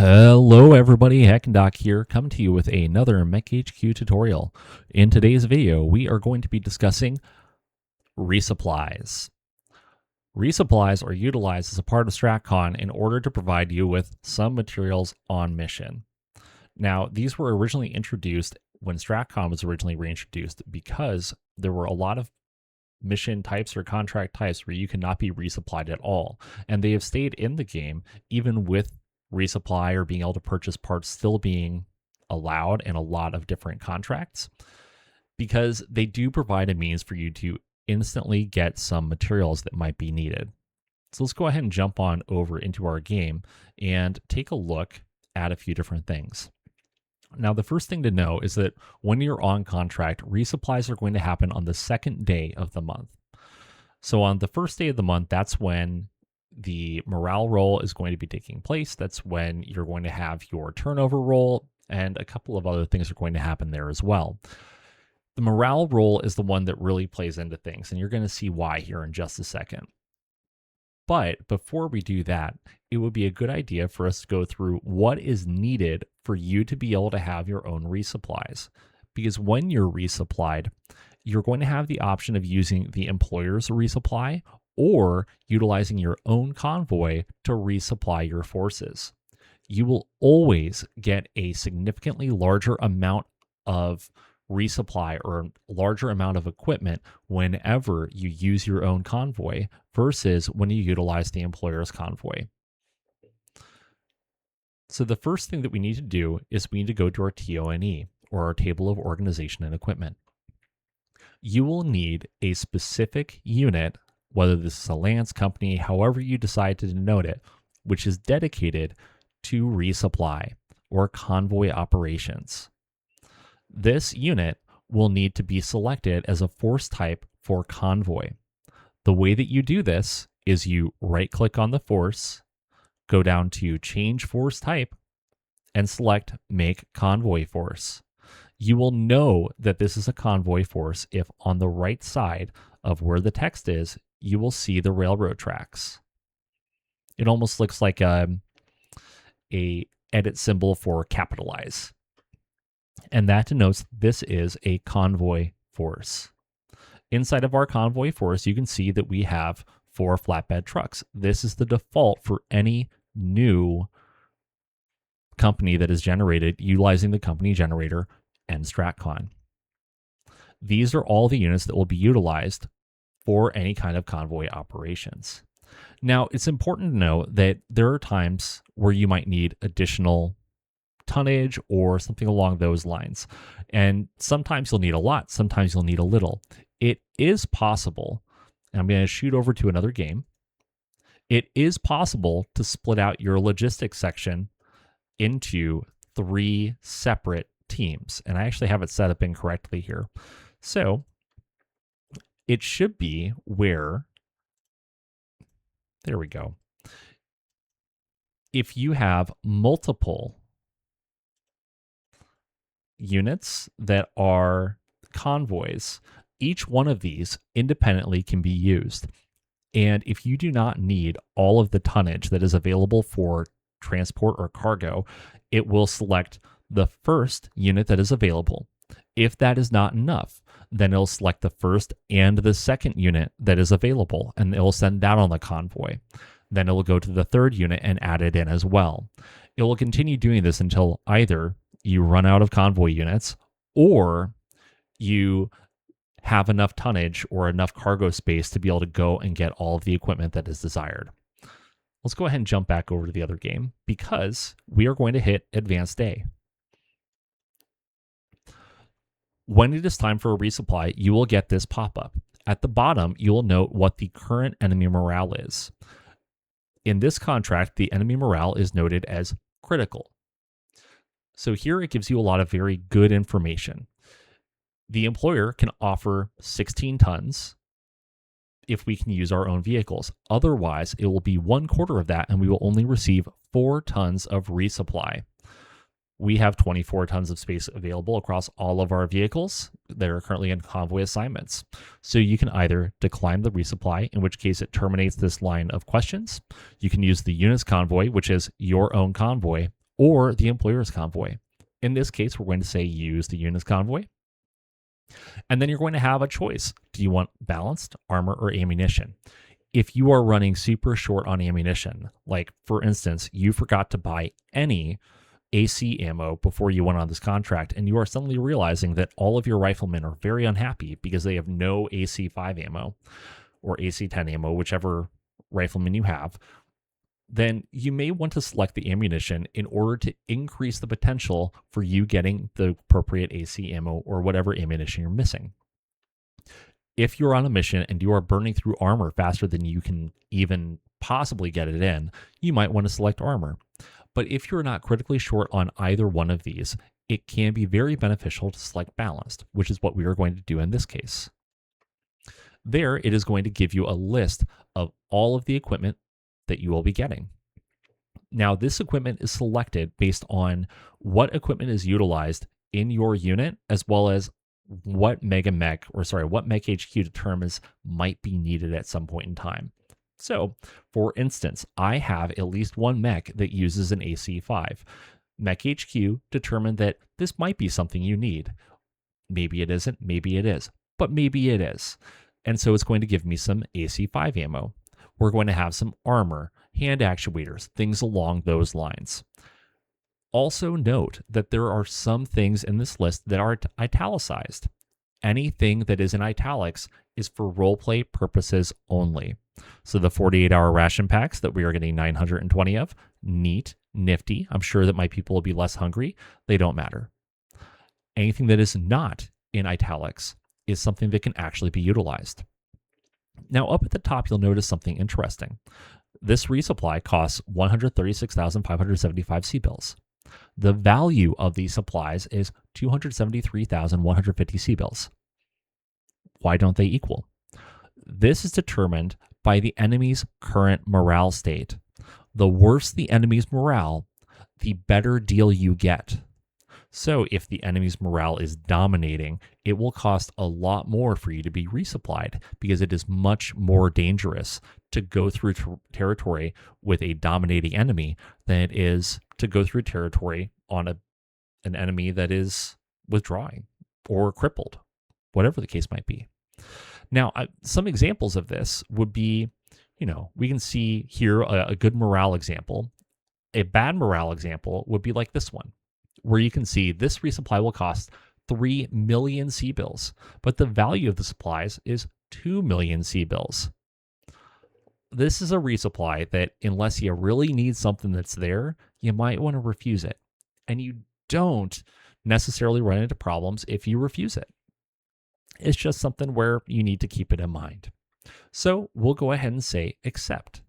Hello everybody, HackandDoc here, coming to you with another MekHQ tutorial. In today's video, we are going to be discussing resupplies. Resupplies are utilized as a part of StratCon in order to provide you with some materials on mission. Now, these were originally introduced when StratCon was originally reintroduced because there were a lot of mission types or contract types where you cannot be resupplied at all, and they have stayed in the game even with resupply or being able to purchase parts still being allowed in a lot of different contracts, because they do provide a means for you to instantly get some materials that might be needed. So let's go ahead and jump on over into our game and take a look at a few different things. Now, the first thing to know is that when you're on contract, resupplies are going to happen on the second day of the month. So on the first day of the month, that's when the morale roll is going to be taking place. That's when you're going to have your turnover roll, and a couple of other things are going to happen there as well. The morale roll is the one that really plays into things, and you're going to see why here in just a second. But before we do that, it would be a good idea for us to go through what is needed for you to be able to have your own resupplies. Because when you're resupplied, you're going to have the option of using the employer's resupply or utilizing your own convoy to resupply your forces. You will always get a significantly larger amount of resupply or larger amount of equipment whenever you use your own convoy versus when you utilize the employer's convoy. So the first thing that we need to do is we need to go to our TONE, or our Table of Organization and Equipment. You will need a specific unit, whether this is a lance company, however you decide to denote it, which is dedicated to resupply or convoy operations. This unit will need to be selected as a force type for convoy. The way that you do this is you right-click on the force, go down to Change Force Type, and select Make Convoy Force. You will know that this is a convoy force if on the right side of where the text is, you will see the railroad tracks. It almost looks like a edit symbol for capitalize. And that denotes this is a convoy force. Inside of our convoy force, you can see that we have 4 flatbed trucks. This is the default for any new company that is generated utilizing the company generator and StratCon. These are all the units that will be utilized for any kind of convoy operations. Now, it's important to know that there are times where you might need additional tonnage or something along those lines. And sometimes you'll need a lot, sometimes you'll need a little. It is possible, and I'm going to shoot over to another game. It is possible to split out your logistics section into 3 separate teams. And I actually have it set up incorrectly here. So it should be where, there we go. If you have multiple units that are convoys, each one of these independently can be used. And if you do not need all of the tonnage that is available for transport or cargo, it will select the first unit that is available. If that is not enough, then it'll select the first and the second unit that is available, and it'll send that on the convoy. Then it'll go to the third unit and add it in as well. It will continue doing this until either you run out of convoy units or you have enough tonnage or enough cargo space to be able to go and get all of the equipment that is desired. Let's go ahead and jump back over to the other game because we are going to hit Advanced Day. When it is time for a resupply, you will get this pop-up. At the bottom, you will note what the current enemy morale is. In this contract, the enemy morale is noted as critical. So here it gives you a lot of very good information. The employer can offer 16 tons if we can use our own vehicles. Otherwise, it will be 1/4 of that, and we will only receive 4 tons of resupply. We have 24 tons of space available across all of our vehicles that are currently in convoy assignments. So you can either decline the resupply, in which case it terminates this line of questions. You can use the units convoy, which is your own convoy, or the employer's convoy. In this case, we're going to say use the unit's convoy. And then you're going to have a choice. Do you want balanced, armor, or ammunition? If you are running super short on ammunition, like for instance, you forgot to buy any AC ammo before you went on this contract, and you are suddenly realizing that all of your riflemen are very unhappy because they have no AC5 ammo or AC10 ammo, whichever rifleman you have, then you may want to select the ammunition in order to increase the potential for you getting the appropriate AC ammo or whatever ammunition you're missing. If you're on a mission and you are burning through armor faster than you can even possibly get it in, you might want to select armor. But if you're not critically short on either one of these, it can be very beneficial to select balanced, which is what we are going to do in this case. There, it is going to give you a list of all of the equipment that you will be getting. Now, this equipment is selected based on what equipment is utilized in your unit, as well as what MekHQ determines might be needed at some point in time. So, for instance, I have at least one mech that uses an AC5. MekHQ determined that this might be something you need. Maybe it isn't, maybe it is, but maybe it is. And so it's going to give me some AC5 ammo. We're going to have some armor, hand actuators, things along those lines. Also note that there are some things in this list that are italicized. Anything that is in italics is for roleplay purposes only. So the 48-hour ration packs that we are getting 920 of, neat, nifty. I'm sure that my people will be less hungry. They don't matter. Anything that is not in italics is something that can actually be utilized. Now, up at the top, you'll notice something interesting. This resupply costs 136,575 C-bills. The value of these supplies is 273,150 C-bills. Why don't they equal? This is determined by the enemy's current morale state. The worse the enemy's morale, the better deal you get. So if the enemy's morale is dominating, it will cost a lot more for you to be resupplied because it is much more dangerous to go through territory with a dominating enemy than it is to go through territory on an enemy that is withdrawing or crippled, whatever the case might be. Now, some examples of this would be, we can see here a good morale example. A bad morale example would be like this one, where you can see this resupply will cost 3 million C-bills, but the value of the supplies is 2 million C-bills. This is a resupply that, unless you really need something that's there, you might want to refuse it. And you don't necessarily run into problems if you refuse it. It's just something where you need to keep it in mind. So we'll go ahead and say accept.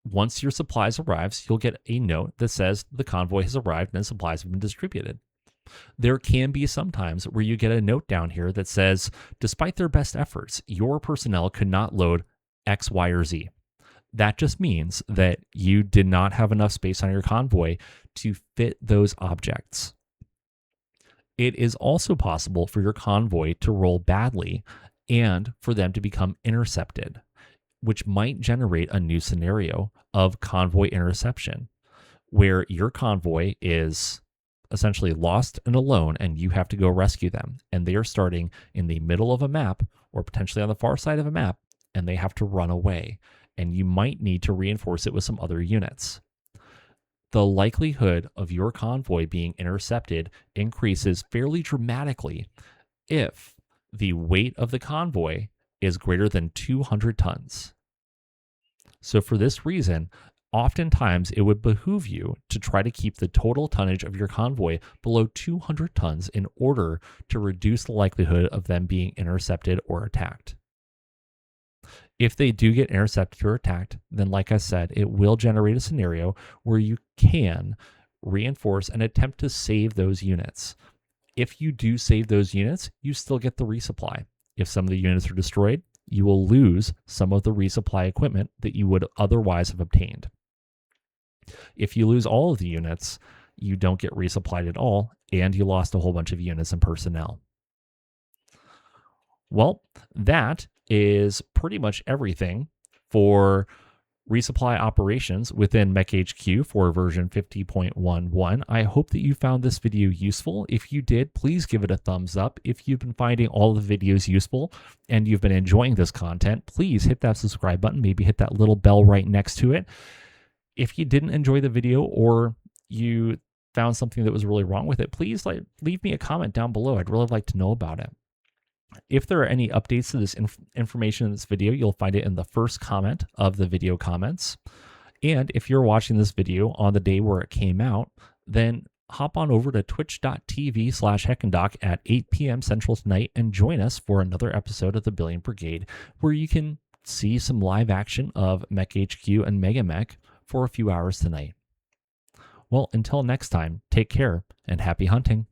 Once your supplies arrives, you'll get a note that says the convoy has arrived and supplies have been distributed. There can be some times where you get a note down here that says, despite their best efforts, your personnel could not load X, Y, or Z. That just means that you did not have enough space on your convoy to fit those objects. It is also possible for your convoy to roll badly and for them to become intercepted, which might generate a new scenario of convoy interception, where your convoy is essentially lost and alone and you have to go rescue them. And they are starting in the middle of a map or potentially on the far side of a map, and they have to run away. And you might need to reinforce it with some other units. The likelihood of your convoy being intercepted increases fairly dramatically if the weight of the convoy is greater than 200 tons. So for this reason, oftentimes it would behoove you to try to keep the total tonnage of your convoy below 200 tons in order to reduce the likelihood of them being intercepted or attacked. If they do get intercepted or attacked, then like I said, it will generate a scenario where you can reinforce and attempt to save those units. If you do save those units, you still get the resupply. If some of the units are destroyed, you will lose some of the resupply equipment that you would otherwise have obtained. If you lose all of the units, you don't get resupplied at all, and you lost a whole bunch of units and personnel. Well, that is pretty much everything for resupply operations within MekHQ for version 50.11. I hope that you found this video useful. If you did, please give it a thumbs up. If you've been finding all the videos useful and you've been enjoying this content, please hit that subscribe button, maybe hit that little bell right next to it. If you didn't enjoy the video or you found something that was really wrong with it, please leave me a comment down below. I'd really like to know about it. If there are any updates to this information in this video, you'll find it in the first comment of the video comments. And if you're watching this video on the day where it came out, then hop on over to twitch.tv/heckandoc at 8 p.m. Central tonight and join us for another episode of the Billion Brigade, where you can see some live action of MekHQ and MegaMek for a few hours tonight. Well, until next time, take care and happy hunting.